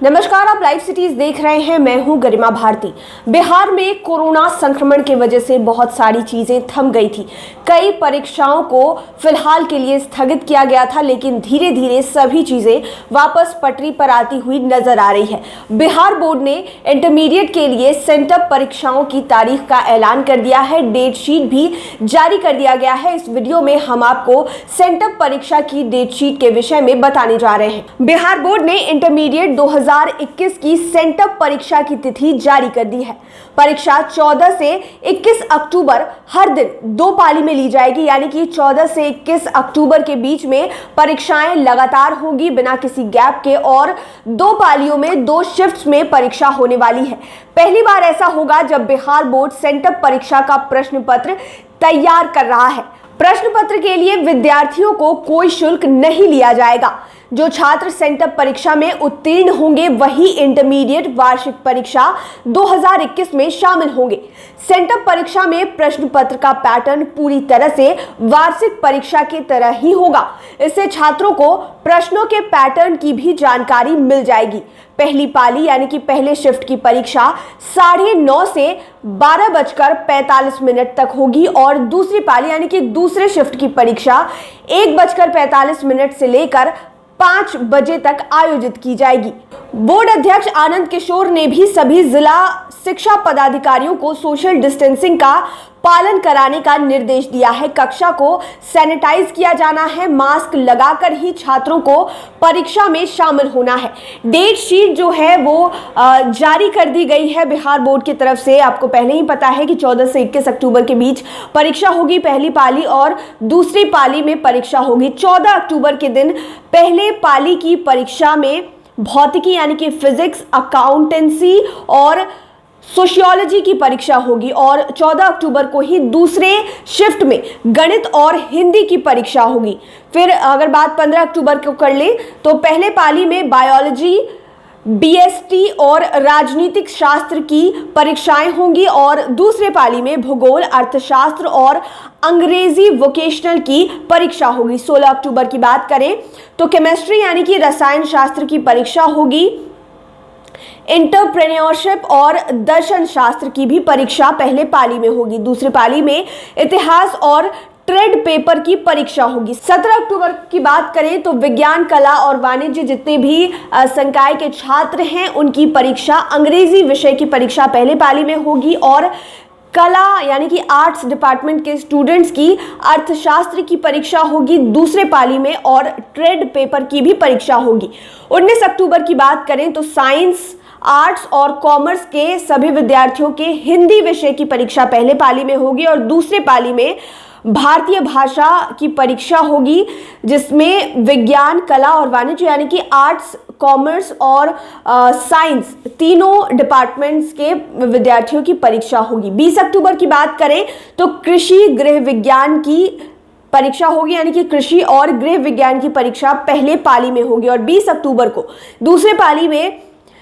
नमस्कार, आप live cities देख रहे हैं। मैं हूं गरिमा भारती। बिहार में कोरोना संक्रमण की वजह से बहुत सारी चीजें थम गई थी। कई परीक्षाओं को फिलहाल के लिए स्थगित किया गया था, लेकिन धीरे धीरे सभी चीजें वापस पटरी पर आती हुई नजर आ रही है। बिहार बोर्ड ने इंटरमीडिएट के लिए सेंटअप परीक्षाओं की तारीख का ऐलान कर दिया है। डेट शीट भी जारी कर दिया गया है। इस वीडियो में हम आपको सेंटअप परीक्षा की डेट शीट के विषय में बताने जा रहे हैं। बिहार बोर्ड ने इंटरमीडिएट 2021 की सेंटअप परीक्षा की तिथि जारी कर दी है। परीक्षा 14 से 21 अक्टूबर हर दिन 2 पाली में ली जाएगी, यानी कि 14 से 21 अक्टूबर के बीच में परीक्षाएं लगातार होंगी बिना किसी गैप के, और 2 पालियों में 2 शिफ्ट्स में परीक्षा होने वाली है। पहली बार ऐसा होगा जब बिहार बोर्ड सेंटअप परीक्षा का प्रश्न पत्र तैयार कर रहा है। प्रश्न पत्र के लिए विद्यार्थियों को कोई शुल्क नहीं लिया जाएगा। जो छात्र सेंटअप परीक्षा में उत्तीर्ण होंगे वही इंटरमीडिएट वार्षिक परीक्षा 2021 में शामिल होंगे। सेंटअप परीक्षा में प्रश्न पत्र का पैटर्न पूरी तरह से वार्षिक परीक्षा की तरह ही होगा। इससे छात्रों को प्रश्नों के पैटर्न की भी जानकारी मिल जाएगी। पहली पाली यानी कि पहले शिफ्ट की परीक्षा 9:30 से 12:45 तक होगी, और दूसरी पाली यानी कि दूसरे शिफ्ट की परीक्षा 1:45 से लेकर 5 बजे तक आयोजित की जाएगी। बोर्ड अध्यक्ष आनंद किशोर ने भी सभी जिला शिक्षा पदाधिकारियों को सोशल डिस्टेंसिंग का पालन कराने का निर्देश दिया है। कक्षा को सैनिटाइज किया जाना है। मास्क लगाकर ही छात्रों को परीक्षा में शामिल होना है। डेट शीट जो है वो जारी कर दी गई है बिहार बोर्ड की तरफ से। आपको पहले ही पता है कि 14 से 21 अक्टूबर के बीच परीक्षा होगी पहली पाली, और दूसरी पाली में परीक्षा होगी 14 अक्टूबर के दिन। पहले पाली की परीक्षा में भौतिकी यानी कि फिजिक्स, अकाउंटेंसी और सोशियोलॉजी की परीक्षा होगी, और 14 अक्टूबर को ही दूसरे शिफ्ट में गणित और हिंदी की परीक्षा होगी। फिर अगर बात 15 अक्टूबर को कर ले तो पहले पाली में बायोलॉजी, बीएसटी और राजनीतिक शास्त्र की परीक्षाएं होंगी, और दूसरे पाली में भूगोल, अर्थशास्त्र और अंग्रेजी वोकेशनल की परीक्षा होगी। 16 अक्टूबर की बात करें तो केमिस्ट्री यानी कि रसायन शास्त्र की परीक्षा होगी। एंटरप्रेन्योरशिप और दर्शन शास्त्र की भी परीक्षा पहले पाली में होगी। दूसरी पाली में इतिहास और ट्रेड पेपर की परीक्षा होगी। 17 अक्टूबर की बात करें तो विज्ञान, कला और वाणिज्य जितने भी संकाय के छात्र हैं उनकी परीक्षा, अंग्रेजी विषय की परीक्षा पहले पाली में होगी, और कला यानी कि आर्ट्स डिपार्टमेंट के स्टूडेंट्स की अर्थशास्त्र की परीक्षा होगी दूसरे पाली में, और ट्रेड पेपर की भी परीक्षा होगी। 19 अक्टूबर की बात करें तो साइंस, आर्ट्स और कॉमर्स के सभी विद्यार्थियों के हिंदी विषय की परीक्षा पहले पाली में होगी, और दूसरे पाली में भारतीय भाषा की परीक्षा होगी, जिसमें विज्ञान, कला और वाणिज्य यानी कि आर्ट्स, कॉमर्स और साइंस तीनों डिपार्टमेंट्स के विद्यार्थियों की परीक्षा होगी। 20 अक्टूबर की बात करें तो कृषि गृह विज्ञान की परीक्षा होगी, यानी कि कृषि और गृह विज्ञान की परीक्षा पहले पाली में होगी, और 20 अक्टूबर को दूसरे पाली में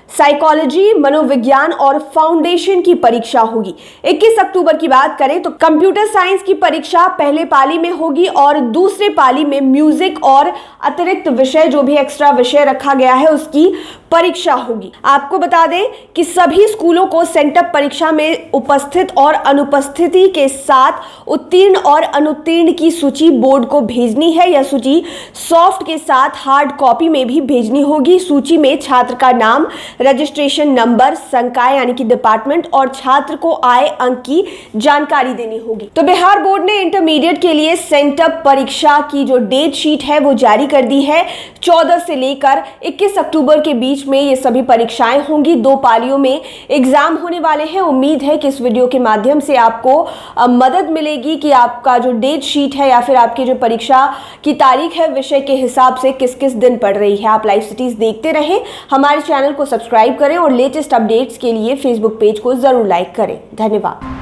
साइकोलॉजी, मनोविज्ञान और फाउंडेशन की परीक्षा होगी। 21 अक्टूबर की बात करें तो कंप्यूटर साइंस की परीक्षा पहले पाली में होगी, और दूसरे पाली में म्यूजिक और अतिरिक्त विषय जो भी एक्स्ट्रा विषय रखा गया है उसकी परीक्षा होगी। आपको बता दें कि सभी स्कूलों को सेंटअप परीक्षा में उपस्थित और अनुपस्थिति के साथ उत्तीर्ण और अनुत्तीर्ण की सूची बोर्ड को भेजनी है। यह सूची सॉफ्ट के साथ हार्ड कॉपी में भी भेजनी होगी। सूची में छात्र का नाम, रजिस्ट्रेशन नंबर, संकाय यानी कि डिपार्टमेंट और छात्र को आए अंक की जानकारी देनी होगी। तो बिहार बोर्ड ने इंटरमीडिएट के लिए सेंटअप परीक्षा की जो डेट शीट है वो जारी कर दी है। 14 से लेकर 21 अक्टूबर के बीच में ये सभी परीक्षाएं होंगी। 2 पालियों में एग्जाम होने वाले हैं। उम्मीद है कि इस वीडियो के माध्यम से आपको मदद मिलेगी कि आपका जो डेट शीट है या फिर आपकी जो परीक्षा की तारीख है विषय के हिसाब से किस किस दिन पड़ रही है। आप लाइव सिटीज देखते रहें, हमारे चैनल को सब्सक्राइब करें और लेटेस्ट अपडेट्स के लिए फेसबुक पेज को जरूर लाइक करें। धन्यवाद।